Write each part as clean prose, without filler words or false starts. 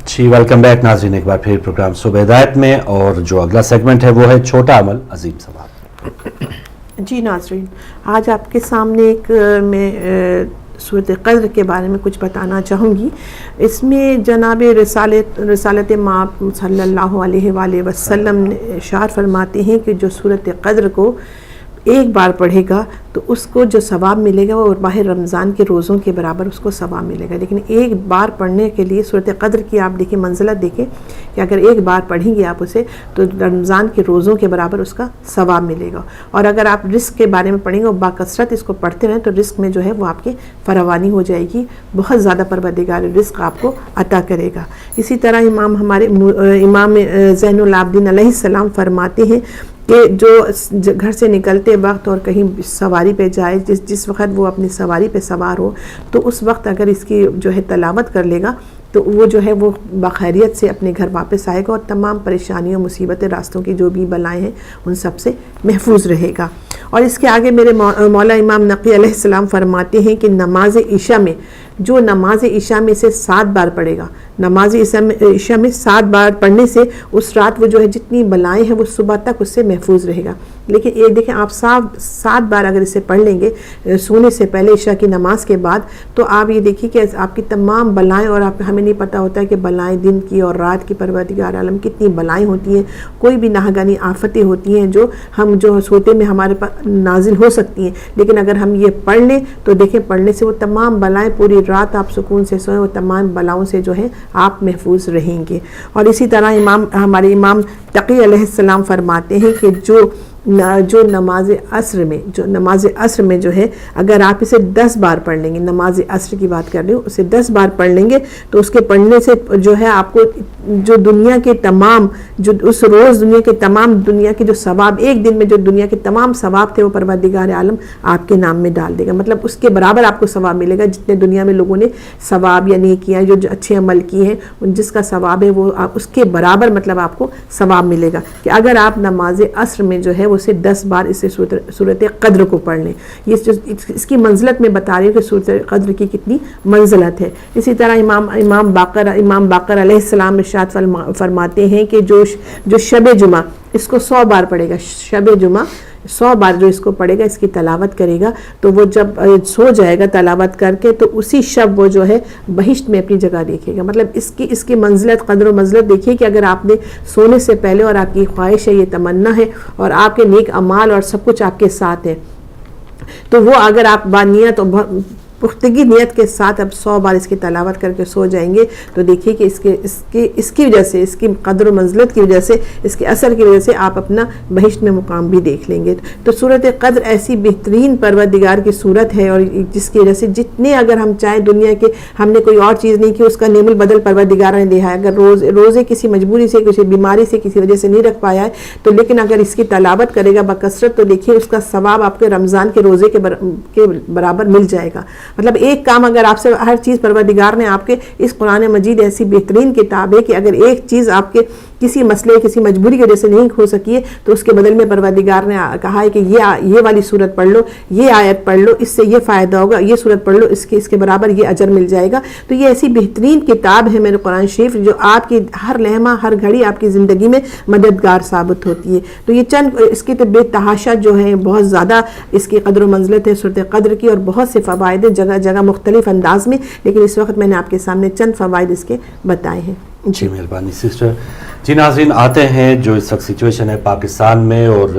जी welcome back नाज़रीन, एक बार फिर प्रोग्राम सुबह हिदायत में, और जो अगला सेगमेंट है वो है छोटा अमल अजीम सवाब। जी नाज़रीन, आज आपके सामने एक मैं सूरत क़द्र के बारे में कुछ बताना चाहूँगी। इसमें जनाब रसालत माब सल्लल्लाहु अलैहि वसल्लम ने इरशाद फरमाते हैं कि जो सूरत क़द्र को एक बार पढ़ेगा तो उसको जो सवाब मिलेगा वो बाहर रमज़ान के रोज़ों के बराबर उसको सवाब मिलेगा। लेकिन एक बार पढ़ने के लिए सूरत क़द्र की आप देखिए मंज़िलत देखें कि अगर एक बार पढ़ेंगे आप उसे तो रमज़ान के रोज़ों के बराबर उसका सवाब मिलेगा। और अगर आप रिस्क के बारे में पढ़ेंगे और बाकसरत इसको पढ़ते रहें तो रिस्क में जो है वो आपकी फरावानी हो जाएगी, बहुत ज़्यादा परवरदिगार रिस्क आपको अता करेगा। इसी तरह इमाम ज़ैनुल आबिदीन अलैहिस्सलाम फरमाते हैं कि जो घर से निकलते वक्त और कहीं सवारी पे जाए, जिस वक्त वो अपनी सवारी पे सवार हो, तो उस वक्त अगर इसकी जो है तलावत कर लेगा तो वो जो है वो बखैरियत से अपने घर वापस आएगा और तमाम परेशानियों मुसीबतें रास्तों की जो भी बलाएं हैं उन सब से महफूज रहेगा। और इसके आगे मेरे मौला इमाम नक़ी अलैहिस्सलाम फरमाते हैं कि नमाज इशा में जो नमाज इशा में से 7 बार पढ़ेगा, नमाज इशा में 7 बार पढ़ने से उस रात वो जो है जितनी बलाएं हैं वो सुबह तक उससे महफूज रहेगा। लेकिन ये देखें आप 7 बार अगर इसे पढ़ लेंगे सोने से पहले इशा की नमाज के बाद, तो आप ये देखिए कि आपकी तमाम बलाएं, और हमें नहीं पता होता है कि बलाएं दिन की और रात की परवरदिगार आलम कितनी बलाएं होती हैं, कोई भी नाहगानी आफतें होती हैं जो हम जो सोते में हमारे पास नाजिल हो सकती हैं। लेकिन अगर हम ये पढ़ लें तो देखें पढ़ने से वो तमाम बलाएं पूरी रात आप सुकून से सोएं, वो तमाम बलाओं से जो है आप महफूज रहेंगे। और इसी तरह हमारे इमाम तक़ी अलैहिस्सलाम फरमाते हैं कि जो नमाज असर में जो है अगर आप इसे 10 बार पढ़ लेंगे, नमाज असर की बात कर रही हूँ, उसे 10 बार पढ़ लेंगे तो उसके पढ़ने से जो है आपको जो दुनिया के तमाम जो उस रोज़ दुनिया के जो सवाब, एक दिन में जो दुनिया के तमाम सवाब थे वो परवरदिगार आलम आपके नाम में डाल देगा। मतलब उसके बराबर आपको सवाब मिलेगा जितने दुनिया में लोगों ने सवाब या नेकियां जो अच्छे अमल किए हैं उन जिसका सवाब है वो उसके बराबर मतलब आपको सवाब मिलेगा। कि अगर आप नमाज असर में जो है उसे 10 बार इसे सूरत क़द्र को पढ़ लें, ये इसकी मंजिलत में बता रही हूँ कि सूरत क़द्र की कितनी मंजिलत है। इसी तरह इमाम बाकर अलैहिस्सलाम इरशाद फरमाते हैं कि जो शब जुमा इसको 100 बार पढ़ेगा, शब जुमा 100 बार जो इसको पढ़ेगा, इसकी तलावत करेगा, तो वो जब सो जाएगा तलावत करके तो उसी शब वो जो है बहिश्त में अपनी जगह देखेगा। मतलब इसकी मंजिलत क़द्र मंजिलत देखिए कि अगर आपने सोने से पहले और आपकी ख्वाहिश है, ये तमन्ना है और आपके नेक अमाल और सब कुछ आपके साथ है, तो वो अगर आप बानियत और पुख्तगी नियत के साथ अब 100 बार इसकी तलावत करके सो जाएंगे तो देखिए कि इसकी वजह से, इसकी कदर मंजिलत की वजह से, इसके असर की वजह से आप अपना बहिश्त में मुकाम भी देख लेंगे। तो सूरत क़द्र ऐसी बेहतरीन परवरदिगार की सूरत है और जिसकी वजह से जितने अगर हम चाहें दुनिया के, हमने कोई और चीज़ नहीं की, उसका नेमुल बदल परवरदिगार ने दिया है। अगर रोज़े किसी मजबूरी से, किसी बीमारी से, किसी वजह से नहीं रख पाया है तो लेकिन अगर इसकी तलावत करेगा बकसरत तो देखिए उसका सवाब आपके रमज़ान के रोज़े के बराबर मिल जाएगा। मतलब एक काम अगर आपसे, हर चीज़ परवरदिगार ने आपके, इस कुरान मजीद ऐसी बेहतरीन किताब है कि अगर एक चीज़ आपके किसी मसले, किसी मजबूरी की वजह से नहीं हो सकी है तो उसके बदल में परवरदिगार ने कहा है कि ये वाली सूरत पढ़ लो, ये आयत पढ़ लो, इससे ये फ़ायदा होगा, ये सूरत पढ़ लो, इसके बराबर ये अजर मिल जाएगा। तो ये ऐसी बेहतरीन किताब है मेरे कुरान शरीफ जो आपकी हर लम्हा, हर घड़ी आपकी ज़िंदगी में मददगार साबित होती है। तो ये चंद इसकी तो बेतहाशा जो है, बहुत ज़्यादा इसकी कदर व मंजिलत है सूरत क़द्र की और बहुत से फ़वाइद है जगह जगह मुख्तलिफ अंदाज में, लेकिन इस वक्त मैंने आपके सामने चंद फ़वाइद इसके बताए हैं। जी मेहरबानी सिस्टर। जी नाज़रीन, आते हैं जो इस वक्त सिचुएशन है पाकिस्तान में, और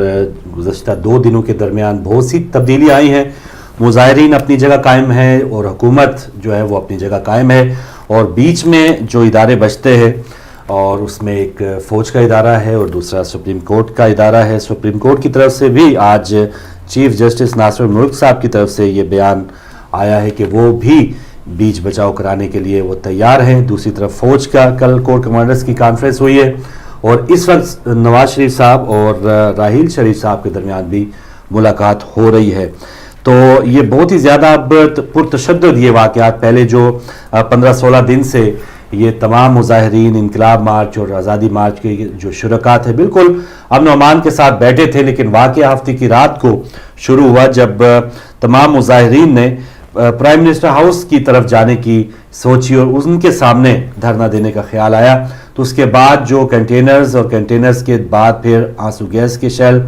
गुज़श्ता 2 दिनों के दरमियान बहुत सी तब्दीली आई हैं। मुज़ाहिरीन अपनी जगह कायम है और हुकूमत जो है वो अपनी जगह कायम है, और बीच में जो इदारे बचते हैं और उसमें एक फ़ौज का इदारा है और दूसरा सुप्रीम कोर्ट का इदारा है। सुप्रीम कोर्ट की तरफ से भी आज चीफ जस्टिस नासिर मुल्क साहब की तरफ से ये बयान आया है कि वो भी बीच बचाव कराने के लिए वो तैयार हैं। दूसरी तरफ फ़ौज का कल कोर कमांडर्स की कॉन्फ्रेंस हुई है और इस वक्त नवाज शरीफ साहब और राहील शरीफ साहब के दरमियान भी मुलाकात हो रही है। तो ये बहुत ही ज़्यादा अब पुरतशद्दुद ये वाक़यात, पहले जो 15-16 दिन से ये तमाम मुजाहिरीन इनकलाब मार्च और आज़ादी मार्च के जो शुरकात है बिल्कुल अमन अमान के साथ बैठे थे, लेकिन वाक़या हफ्ते की रात को शुरू हुआ जब तमाम मुजाहिरीन ने प्राइम मिनिस्टर हाउस की तरफ जाने की सोची और उनके सामने धरना देने का ख्याल आया। तो उसके बाद जो कंटेनर्स और कंटेनर्स के बाद फिर आंसू गैस के शेल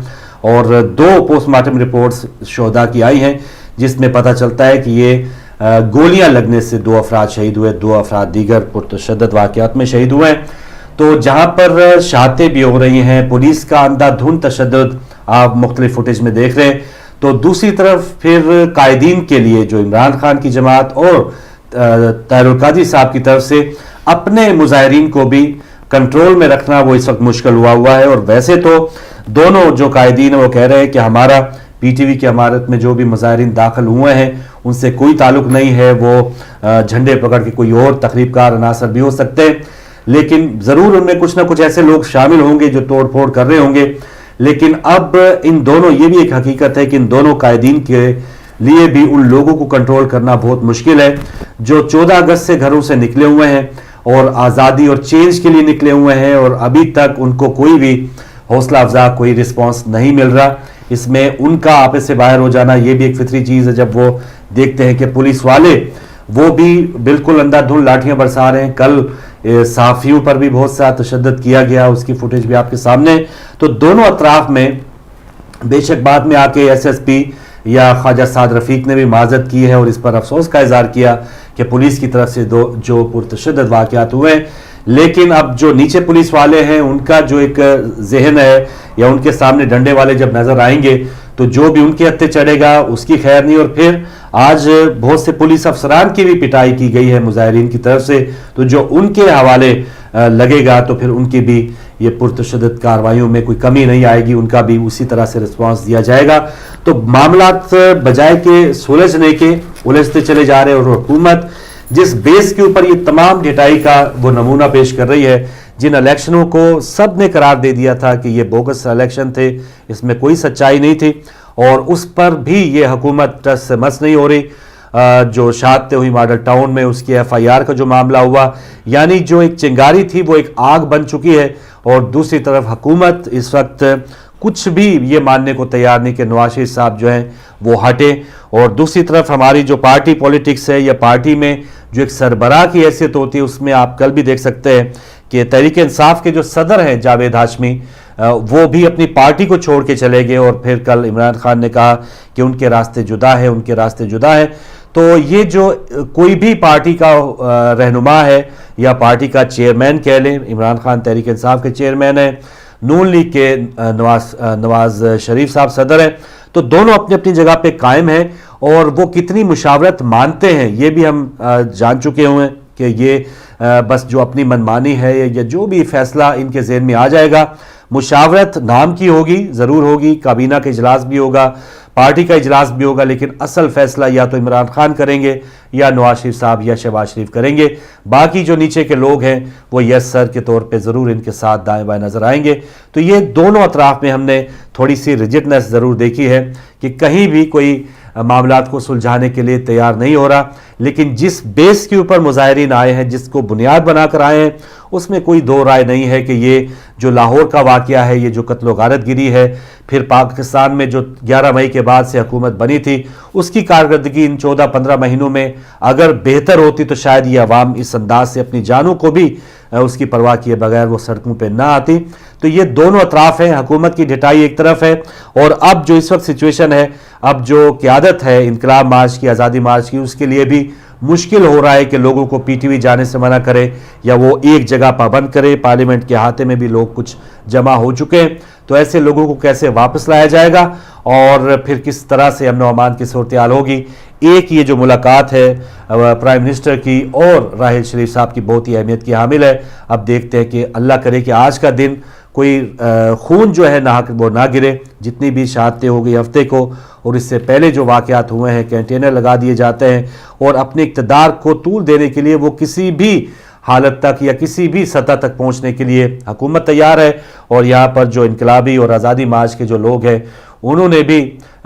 और 2 पोस्टमार्टम रिपोर्ट्स शोहदा की आई हैं, जिसमें पता चलता है कि ये गोलियां लगने से 2 अफराद शहीद हुए, 2 अफराद दीगर पुरतशद्दद वाक़यात में शहीद हुए हैं। तो जहां पर शहादतें भी हो रही हैं, पुलिस का अंधाधुंध तशद्दुद आप मुख्तलिफ फुटेज में देख रहे हैं, तो दूसरी तरफ फिर कायदीन के लिए जो इमरान खान की जमात और ताहिरुल कादरी साहब की तरफ से अपने मुजाहिरीन को भी कंट्रोल में रखना वो इस वक्त मुश्किल हुआ है। और वैसे तो दोनों जो कायदीन वो कह रहे हैं कि हमारा पीटीवी की इमारत में जो भी मुजाहिरीन दाखिल हुए हैं उनसे कोई ताल्लुक नहीं है, वो झंडे पकड़ के कोई और तकरीबकार अनासर भी हो सकते हैं, लेकिन ज़रूर उनमें कुछ ना कुछ ऐसे लोग शामिल होंगे जो तोड़ फोड़ कर रहे होंगे। लेकिन अब इन दोनों, ये भी एक हकीकत है कि इन दोनों कायदीन के लिए भी उन लोगों को कंट्रोल करना बहुत मुश्किल है जो 14 अगस्त से घरों से निकले हुए हैं और आज़ादी और चेंज के लिए निकले हुए हैं, और अभी तक उनको कोई भी हौसला अफजा कोई रिस्पॉन्स नहीं मिल रहा। इसमें उनका आपस से बाहर हो जाना ये भी एक फितरी चीज़ है, जब वो देखते हैं कि पुलिस वाले वो भी बिल्कुल अंधाधुंध लाठियां बरसा रहे हैं। कल सहाफ़ियों पर भी बहुत सा तशद्दुद किया गया, उसकी फुटेज भी आपके सामने। तो दोनों अतराफ में बेशक बाद में आके SSP या ख्वाजा साद रफीक ने भी माजरत की है और इस पर अफसोस का इजहार किया कि पुलिस की तरफ से जो पुरतशद्दुद वाक़यात हुए हैं, लेकिन अब जो नीचे पुलिस वाले हैं उनका जो एक जहन है या उनके सामने डंडे वाले जब नजर आएंगे तो जो भी उनके हत्थे चढ़ेगा उसकी खैर नहीं। और फिर आज बहुत से पुलिस अफसरान की भी पिटाई की गई है मुजाहिरीन की तरफ से, तो जो उनके हवाले लगेगा तो फिर उनकी भी ये पुरतशद्दुद कार्रवाइयों में कोई कमी नहीं आएगी, उनका भी उसी तरह से रिस्पांस दिया जाएगा। तो मामलात बजाय के सुलझने के उलझते चले जा रहे हैं, और हुकूमत जिस बेस के ऊपर ये तमाम ढिठाई का वो नमूना पेश कर रही है, जिन इलेक्शनों को सब ने करार दे दिया था कि ये बोगस इलेक्शन थे, इसमें कोई सच्चाई नहीं थी, और उस पर भी ये हुकूमत टस से मस नहीं हो रही। जो शहादतें हुई मॉडल टाउन में, उसकी FIR का जो मामला हुआ, यानी जो एक चिंगारी थी वो एक आग बन चुकी है। और दूसरी तरफ हुकूमत इस वक्त कुछ भी ये मानने को तैयार नहीं कि नवाज शरीफ साहब जो हैं वो हटे, और दूसरी तरफ हमारी जो पार्टी पॉलिटिक्स है या पार्टी में जो एक सरबराह की हैसियत होती है, उसमें आप कल भी देख सकते हैं कि तहरीक इंसाफ के जो सदर हैं जावेद हाशमी, वो भी अपनी पार्टी को छोड़ के चले गए, और फिर कल इमरान खान ने कहा कि उनके रास्ते जुदा है, उनके रास्ते जुदा है। तो ये जो कोई भी पार्टी का रहनुमा है या पार्टी का चेयरमैन कह लें, इमरान खान तहरीक इंसाफ के चेयरमैन हैं, नून लीग के नवाज शरीफ साहब सदर हैं, तो दोनों अपनी अपनी जगह पे कायम हैं, और वो कितनी मुशावरत मानते हैं ये भी हम जान चुके हुए हैं कि ये बस जो अपनी मनमानी है या जो भी फैसला इनके ज़हन में आ जाएगा, मुशावरत नाम की होगी, ज़रूर होगी, काबीना का इजलास भी होगा, पार्टी का इजलास भी होगा, लेकिन असल फैसला या तो इमरान खान करेंगे या नवाज शरीफ साहब या शहबाज शरीफ करेंगे। बाकी जो नीचे के लोग हैं वो यस सर के तौर पे ज़रूर इनके साथ दाएं बाएं नज़र आएंगे। तो ये दोनों अतराफ में हमने थोड़ी सी रिजिडनेस ज़रूर देखी है कि कहीं भी कोई मामलात को सुलझाने के लिए तैयार नहीं हो रहा, लेकिन जिस बेस के ऊपर मुजाहिरीन आए हैं, जिसको बुनियाद बनाकर आए हैं, उसमें कोई दो राय नहीं है कि ये जो लाहौर का वाक़या है, ये जो कत्ल गारतगिरी है, फिर पाकिस्तान में जो 11 मई के बाद से हुकूमत बनी थी, उसकी कारकर्दगी इन 14-15 महीनों में अगर बेहतर होती तो शायद ये अवाम इस अंदाज से अपनी जानों को भी उसकी परवाह किए बगैर वो सड़कों पे ना आती। तो ये दोनों अतराफ हैं, हुकूमत की ढिठाई एक तरफ है, और अब जो इस वक्त सिचुएशन है, अब जो क़यादत है इनकलाब मार्च की, आज़ादी मार्च की, उसके लिए भी मुश्किल हो रहा है कि लोगों को PTV जाने से मना करे या वो एक जगह पाबंद करे। पार्लियामेंट के अहाते में भी लोग कुछ जमा हो चुके हैं, तो ऐसे लोगों को कैसे वापस लाया जाएगा और फिर किस तरह से अमन व अमान की सूरत हाल होगी। एक ये जो मुलाकात है प्राइम मिनिस्टर की और राहिल शरीफ साहब की बहुत ही अहमियत की हामिल है। अब देखते हैं कि अल्लाह करे कि आज का दिन कोई खून जो है नाहक वो ना गिरे। जितनी भी शहादतें हो गई हफ्ते को और इससे पहले जो वाक़यात हुए हैं, कंटेनर लगा दिए जाते हैं और अपने इक़्तिदार को तूल देने के लिए वो किसी भी हालत तक या किसी भी सतह तक पहुंचने के लिए हुकूमत तैयार है। और यहाँ पर जो इनकलाबी और आज़ादी मार्च के जो लोग हैं उन्होंने भी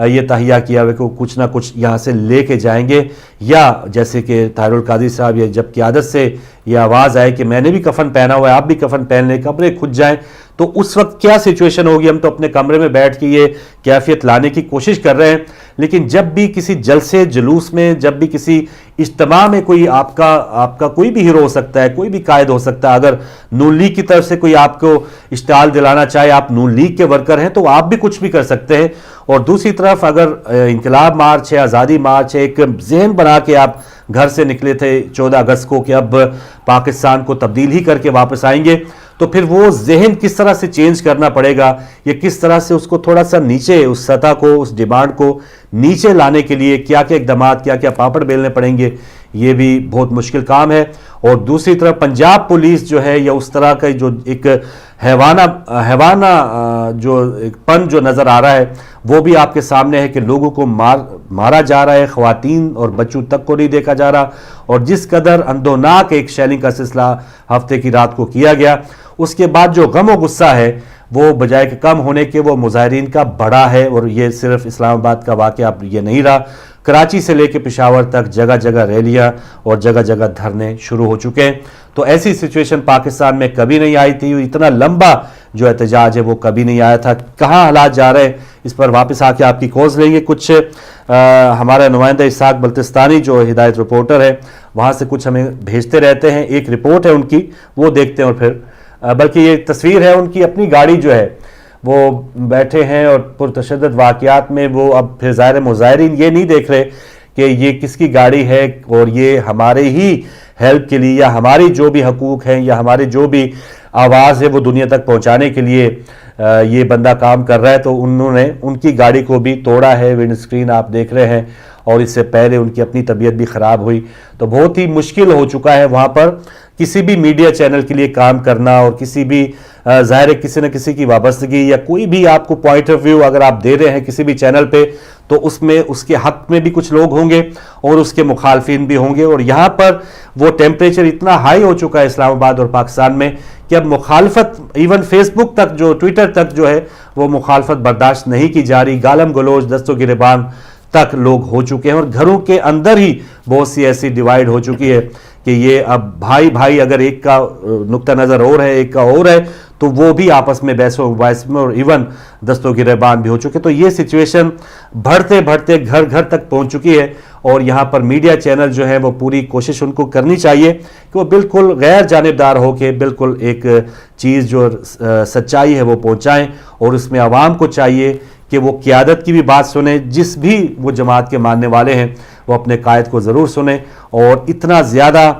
ये तहिया किया हुआ कि कुछ ना कुछ यहाँ से लेके जाएंगे, या जैसे कि ताहिरुल कादरी साहब ये जब क़यादत से ये आवाज़ आए कि मैंने भी कफन पहना हुआ है, आप भी कफन पहन लें, कपड़े खुद जाएं, تو اس وقت کیا سچویشن ہوگی. ہم تو اپنے کمرے میں بیٹھ کے یہ کیفیت لانے کی کوشش کر رہے ہیں, لیکن جب بھی کسی جلسے جلوس میں, جب بھی کسی اجتماع میں کوئی آپ کا کوئی بھی ہیرو ہو سکتا ہے, کوئی بھی قائد ہو سکتا ہے, اگر نون لیگ کی طرف سے کوئی آپ کو اشتعال دلانا چاہے, آپ نون لیگ کے ورکر ہیں تو آپ بھی کچھ بھی کر سکتے ہیں. اور دوسری طرف اگر انقلاب مارچ ہے, آزادی مارچ ہے, ایک ذہن بنا کے آپ گھر سے نکلے تھے 14 اگست کو کہ اب پاکستان کو تبدیل ہی کر کے واپس آئیں گے, تو پھر وہ ذہن کس طرح سے چینج کرنا پڑے گا, یا کس طرح سے اس کو تھوڑا سا نیچے, اس سطح کو, اس ڈیمانڈ کو نیچے لانے کے لیے کیا کیا اقدامات, کیا کیا پاپڑ بیلنے پڑیں گے, یہ بھی بہت مشکل کام ہے. اور دوسری طرف پنجاب پولیس جو ہے, یا اس طرح کا جو ایک حیوانہ جو ایک پن جو نظر آ رہا ہے, وہ بھی آپ کے سامنے ہے کہ لوگوں کو مارا جا رہا ہے, خواتین اور بچوں تک کو نہیں دیکھا جا رہا, اور جس قدر اندوناک ایک شیلنگ کا سلسلہ ہفتے کی رات کو کیا گیا, اس کے بعد جو غم و غصہ ہے وہ بجائے کہ کم ہونے کے وہ مظاہرین کا بڑا ہے. اور یہ صرف اسلام آباد کا واقعہ اب یہ نہیں رہا, کراچی سے لے کے پشاور تک جگہ جگہ ریلیاں اور جگہ جگہ دھرنے شروع ہو چکے ہیں. تو ایسی سچویشن پاکستان میں کبھی نہیں آئی تھی, اتنا لمبا جو احتجاج ہے وہ کبھی نہیں آیا تھا. کہاں حالات جا رہے ہیں اس پر واپس آ کے آپ کی کالز لیں گے. کچھ ہمارا نمائندہ اسحاق بلتستانی جو ہدایت رپورٹر ہے وہاں سے کچھ ہمیں بھیجتے رہتے ہیں, ایک رپورٹ ہے ان کی, وہ دیکھتے ہیں, اور پھر بلکہ یہ تصویر ہے ان کی اپنی گاڑی جو ہے, وہ بیٹھے ہیں اور پرتشدد واقعات میں وہ اب پھر ظاہر مظاہرین یہ نہیں دیکھ رہے کہ یہ کس کی گاڑی ہے, اور یہ ہمارے ہی ہیلپ کے لیے, یا ہماری جو بھی حقوق ہیں, یا ہمارے جو بھی آواز ہے وہ دنیا تک پہنچانے کے لیے یہ بندہ کام کر رہا ہے. تو انہوں نے ان کی گاڑی کو بھی توڑا ہے, ونڈ سکرین آپ دیکھ رہے ہیں, اور اس سے پہلے ان کی اپنی طبیعت بھی خراب ہوئی. تو بہت ہی مشکل ہو چکا ہے وہاں پر کسی بھی میڈیا چینل کے لیے کام کرنا, اور کسی بھی ظاہر ہے کسی نہ کسی کی وابستگی یا کوئی بھی آپ کو پوائنٹ آف ویو اگر آپ دے رہے ہیں کسی بھی چینل پہ, تو اس میں اس کے حق میں بھی کچھ لوگ ہوں گے اور اس کے مخالفین بھی ہوں گے. اور یہاں پر وہ ٹیمپریچر اتنا ہائی ہو چکا ہے اسلام آباد اور پاکستان میں کہ اب مخالفت ایون فیس بک تک, جو ٹویٹر تک جو ہے وہ مخالفت برداشت نہیں کی جا رہی. گالم گلوچ, دست و گریبان تک لوگ ہو چکے ہیں, اور گھروں کے اندر ہی بہت سی ایسی ڈیوائیڈ ہو چکی ہے کہ یہ اب بھائی اگر ایک کا نقطہ نظر اور ہے, ایک کا اور ہے, تو وہ بھی آپس میں بحث و مباحث میں اور ایون دست و گریبان بھی ہو چکے. تو یہ سچویشن بڑھتے بڑھتے گھر گھر تک پہنچ چکی ہے, اور یہاں پر میڈیا چینل جو ہے وہ پوری کوشش ان کو کرنی چاہیے کہ وہ بالکل غیر جانبدار ہو کے بالکل ایک چیز جو سچائی ہے وہ پہنچائیں, اور اس میں عوام کو چاہیے کہ وہ قیادت کی بھی بات سنیں, جس بھی وہ جماعت کے ماننے والے ہیں وہ اپنے قائد کو ضرور سنیں. اور اتنا زیادہ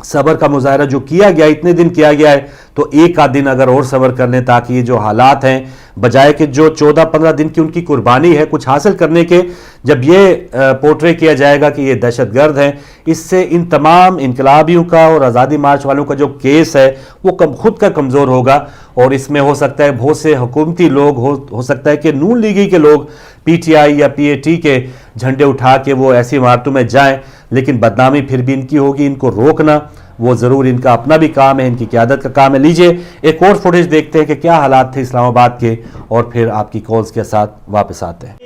صبر کا مظاہرہ جو کیا گیا, اتنے دن کیا گیا ہے, تو ایک آدھ دن اگر اور صبر کر لیں تاکہ یہ جو حالات ہیں, بجائے کہ جو 14-15 دن کی ان کی قربانی ہے کچھ حاصل کرنے کے, جب یہ پورٹرے کیا جائے گا کہ یہ دہشت گرد ہیں, اس سے ان تمام انقلابیوں کا اور آزادی مارچ والوں کا جو کیس ہے وہ خود کا کمزور ہوگا. اور اس میں ہو سکتا ہے بہت سے حکومتی لوگ ہو سکتا ہے کہ نون لیگی کے لوگ پی ٹی آئی یا پی اے ٹی کے جھنڈے اٹھا کے وہ ایسی عمارتوں میں جائیں, لیکن بدنامی پھر بھی ان کی ہوگی. ان کو روکنا وہ ضرور ان کا اپنا بھی کام ہے, ان کی قیادت کا کام ہے. لیجئے ایک اور فوٹیج دیکھتے ہیں کہ کیا حالات تھے اسلام آباد کے, اور پھر آپ کی کالز کے ساتھ واپس آتے ہیں.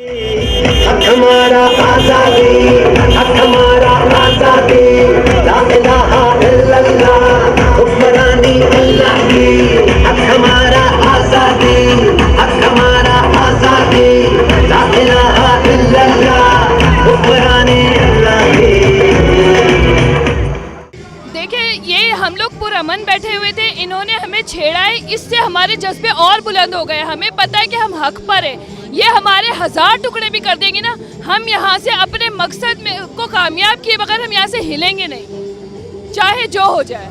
ہمارا آزادی, ہمارا آزادی, لا الہ الا اللہ, حکمرانی اللہ کی, ہمارا آزادی, ہمارا آزادی, لا الہ الا اللہ, حکمرانی اللہ کی. یہ ہم لوگ پرامن بیٹھے ہوئے تھے, انہوں نے ہمیں چھیڑا ہے, اس سے ہمارے جذبے اور بلند ہو گئے. ہمیں پتہ ہے کہ ہم حق پر ہیں, یہ ہمارے 1000 ٹکڑے بھی کر دیں گے نا, ہم یہاں سے اپنے مقصد میں کو کامیاب کیے بغیر ہم یہاں سے ہلیں گے نہیں, چاہے جو ہو جائے.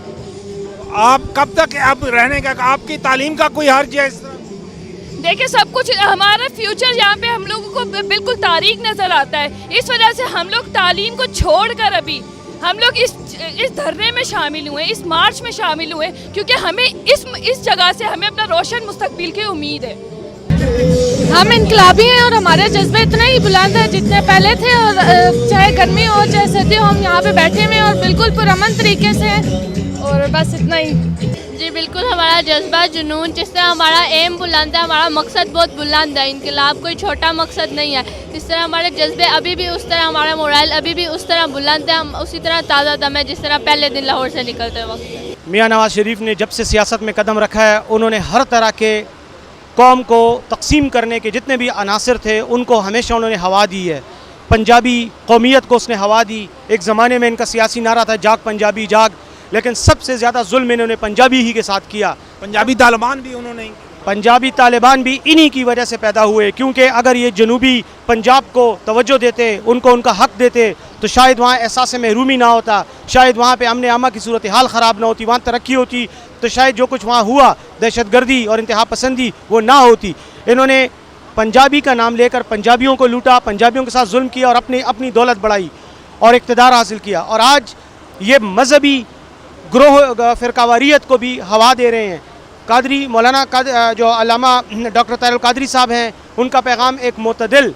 آپ کب تک اب رہنے کا, آپ کی تعلیم کا کوئی حرج ہے اس طرح؟ دیکھیں سب کچھ, ہمارا فیوچر یہاں پہ ہم لوگوں کو بالکل تاریک نظر آتا ہے, اس وجہ سے ہم لوگ تعلیم کو چھوڑ کر ابھی ہم لوگ اس دھرنے میں شامل ہوئے, اس مارچ میں شامل ہوئے, کیونکہ ہمیں اس جگہ سے ہمیں اپنا روشن مستقبل کی امید ہے. ہم انقلابی ہیں اور ہمارے جذبے اتنے ہی بلند ہیں جتنے پہلے تھے, اور چاہے گرمی ہو چاہے سردی ہو, ہم یہاں پہ بیٹھے ہوئے ہیں اور بالکل پرامن طریقے سے, اور بس اتنا ہی. جی بالکل, ہمارا جذبہ جنون, جس طرح ہمارا ایم بلند ہے, ہمارا مقصد بہت بلند ہے, انقلاب کوئی چھوٹا مقصد نہیں ہے, اس طرح ہمارے جذبے ابھی بھی اس طرح, ہمارا مورائل ابھی بھی اس طرح بلند ہے, ہم اسی طرح تازہ دم ہے جس طرح پہلے دن لاہور سے نکلتے وقت. میاں نواز شریف نے جب سے سیاست میں قدم رکھا ہے انہوں نے ہر طرح کے قوم کو تقسیم کرنے کے جتنے بھی عناصر تھے ان کو ہمیشہ انہوں نے ہوا دی ہے. پنجابی قومیت کو اس نے ہوا دی. ایک زمانے میں ان کا سیاسی نعرہ تھا جاگ پنجابی جاگ, لیکن سب سے زیادہ ظلم انہوں نے پنجابی ہی کے ساتھ کیا. पंजाबी तालिबान भी उन्होंने پنجابی طالبان بھی انہی کی وجہ سے پیدا ہوئے, کیونکہ اگر یہ جنوبی پنجاب کو توجہ دیتے, ان کو ان کا حق دیتے, تو شاید وہاں احساس محرومی نہ ہوتا, شاید وہاں پہ امن عامہ کی صورتحال خراب نہ ہوتی, وہاں ترقی ہوتی, تو شاید جو کچھ وہاں ہوا دہشت گردی اور انتہا پسندی وہ نہ ہوتی. انہوں نے پنجابی کا نام لے کر پنجابیوں کو لوٹا, پنجابیوں کے ساتھ ظلم کیا اور اپنی دولت بڑھائی اور اقتدار حاصل کیا. اور آج یہ مذہبی گروہ فرقہ واریت کو بھی ہوا دے رہے ہیں. قادری مولانا جو علامہ ڈاکٹر طاہر القادری صاحب ہیں, ان کا پیغام ایک معتدل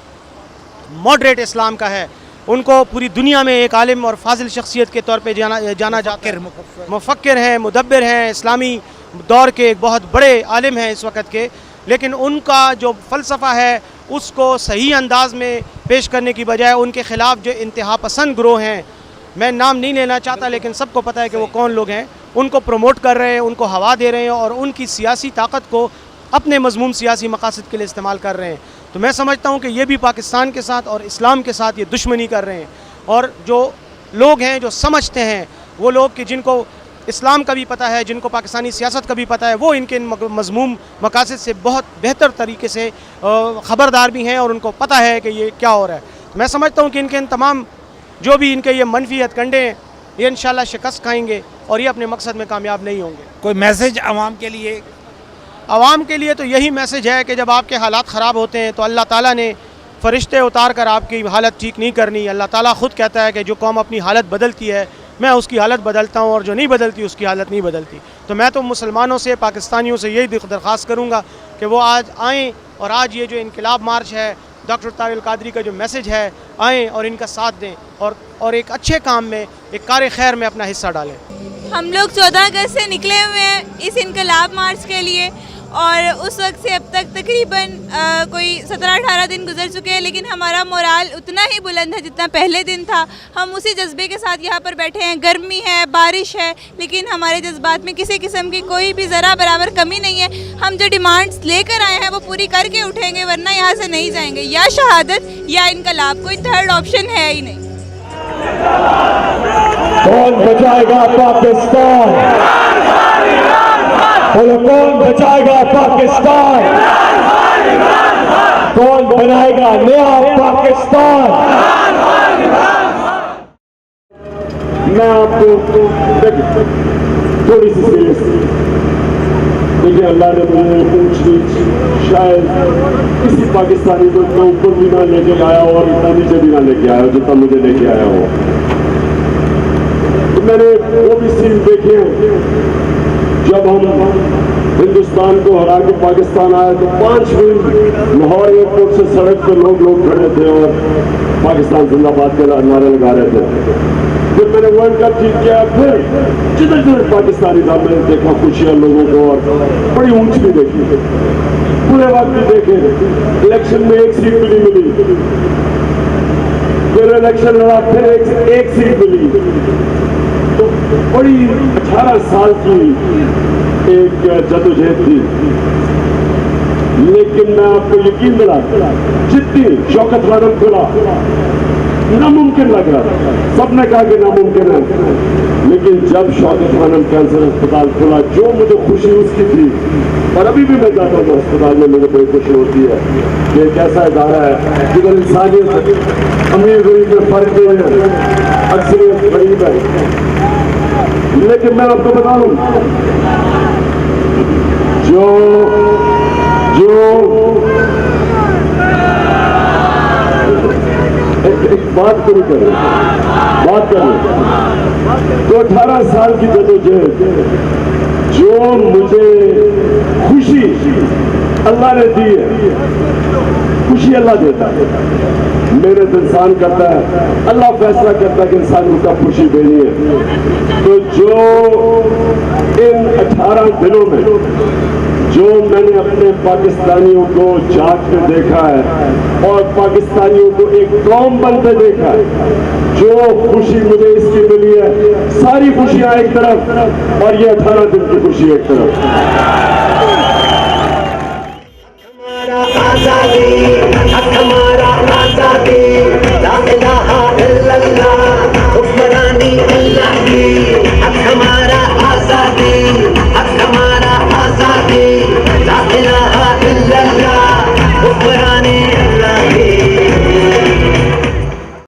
ماڈریٹ اسلام کا ہے. ان کو پوری دنیا میں ایک عالم اور فاضل شخصیت کے طور پہ جانا جاتا ہے. مفکر ہیں, مدبر ہیں, اسلامی دور کے ایک بہت بڑے عالم ہیں اس وقت کے, لیکن ان کا جو فلسفہ ہے اس کو صحیح انداز میں پیش کرنے کی بجائے ان کے خلاف جو انتہا پسند گروہ ہیں, میں نام نہیں لینا چاہتا لیکن سب کو پتہ ہے کہ وہ کون لوگ ہیں, ان کو پروموٹ کر رہے ہیں, ان کو ہوا دے رہے ہیں اور ان کی سیاسی طاقت کو اپنے مضموم سیاسی مقاصد کے لیے استعمال کر رہے ہیں. تو میں سمجھتا ہوں کہ یہ بھی پاکستان کے ساتھ اور اسلام کے ساتھ یہ دشمنی کر رہے ہیں. اور جو لوگ ہیں جو سمجھتے ہیں, وہ لوگ کہ جن کو اسلام کا بھی پتہ ہے, جن کو پاکستانی سیاست کا بھی پتہ ہے, وہ ان کے مضموم مقاصد سے بہت بہتر طریقے سے خبردار بھی ہیں اور ان کو پتہ ہے کہ یہ کیا ہو رہا ہے. میں سمجھتا ہوں کہ ان تمام جو بھی ان کے یہ منفی ہتھ کنڈے ہیں یہ انشاءاللہ شکست کھائیں گے اور یہ اپنے مقصد میں کامیاب نہیں ہوں گے. कोई मैसेज आवाम के लिए عوام کے لیے تو یہی میسج ہے کہ جب آپ کے حالات خراب ہوتے ہیں تو اللہ تعالیٰ نے فرشتے اتار کر آپ کی حالت ٹھیک نہیں کرنی. اللہ تعالیٰ خود کہتا ہے کہ جو قوم اپنی حالت بدلتی ہے میں اس کی حالت بدلتا ہوں, اور جو نہیں بدلتی اس کی حالت نہیں بدلتی. تو میں تو مسلمانوں سے, پاکستانیوں سے یہی درخواست کروں گا کہ وہ آج آئیں اور آج یہ جو انقلاب مارچ ہے, ڈاکٹر طاہر القادری کا جو میسج ہے, آئیں اور ان کا ساتھ دیں اور ایک اچھے کام میں, ایک کار خیر میں اپنا حصہ ڈالیں. ہم لوگ 14 اگست سے نکلے ہوئے ہیں اس انقلاب مارچ کے لیے, اور اس وقت سے اب تک تقریباً کوئی 17-18 دن گزر چکے ہیں, لیکن ہمارا مورال اتنا ہی بلند ہے جتنا پہلے دن تھا. ہم اسی جذبے کے ساتھ یہاں پر بیٹھے ہیں. گرمی ہے, بارش ہے, لیکن ہمارے جذبات میں کسی قسم کی کوئی بھی ذرا برابر کمی نہیں ہے. ہم جو ڈیمانڈز لے کر آئے ہیں وہ پوری کر کے اٹھیں گے, ورنہ یہاں سے نہیں جائیں گے. یا شہادت یا انقلاب, کوئی تھرڈ آپشن ہے ہی نہیں. کون بچائے گا پاکستان؟ بولو کون بچائے گا پاکستان؟ کون بنائے گا نیا پاکستان؟ میں آپ کو تھوڑی سی سیریس دیکھیں, اللہ نے مجھے پوچھ لی, شاید کسی پاکستانی کو اتنا اوپر بھی نہ لے کے آیا ہو اور اتنا نیچے بھی نہ لے کے آیا ہو جتنا مجھے لے کے آیا ہو. میں نے وہ بھی سین دیکھے جب ہم ہندوستان کو ہرا کے پاکستان آئے تو 5 منٹ لاہور ایئرپورٹ سے سڑک پہ لوگ کھڑے تھے اور پاکستان زندہ باد کے نعرے لگا رہے تھے. پھر میں نے ورلڈ کپ جیت کیا, پھر جدھر جدھر پاکستانی تھا میں نے دیکھا خوشیاں لوگوں کو, اور بڑی اونچ بھی دیکھی, پورے وقت بھی دیکھے. الیکشن میں 1 سیٹ بھی نہیں ملی, پھر الیکشن لڑا, پھر 1 سیٹ ملی. تو بڑی 18 سال کی ایک جدوجہد تھی. لیکن میں آپ کو یقین دلاتا, جتنی شوکت خانم کھلا ناممکن لگ رہا تھا, سب نے کہا کہ ناممکن ہے, لیکن جب شوکت خانم کینسر اسپتال کھلا جو مجھے خوشی اس کی تھی, اور ابھی بھی میں جاتا ہوں اسپتال میں مجھے بڑی خوشی ہوتی ہے کہ ایک ایسا ادارہ ہے جدھر انسانیت امیر غریب میں فرق نہیں ہے, اکثریت غریب ہے. لیکن میں آپ کو بتا دوں, جو ایک بات کریں بات کریں تو 18 سال کی جدوجہد جو مجھے خوشی اللہ نے دی ہے, خوشی اللہ دیتا ہے, محنت انسان کرتا ہے, اللہ فیصلہ کرتا ہے کہ انسان کو کب خوشی دینی ہے. تو جو ان 18 دنوں میں جو میں मैंने अपने पाकिस्तानियों को जाग के देखा है और पाकिस्तानियों को एक कौम बनते देखा है। जो खुशी मुझे इसकी मिली है, सारी खुशियां एक तरफ और ये 18 दिन की खुशी एक तरफ। हमारा आजादी ला इलाहा इल्लल्लाह हुक्मरानी अल्लाह की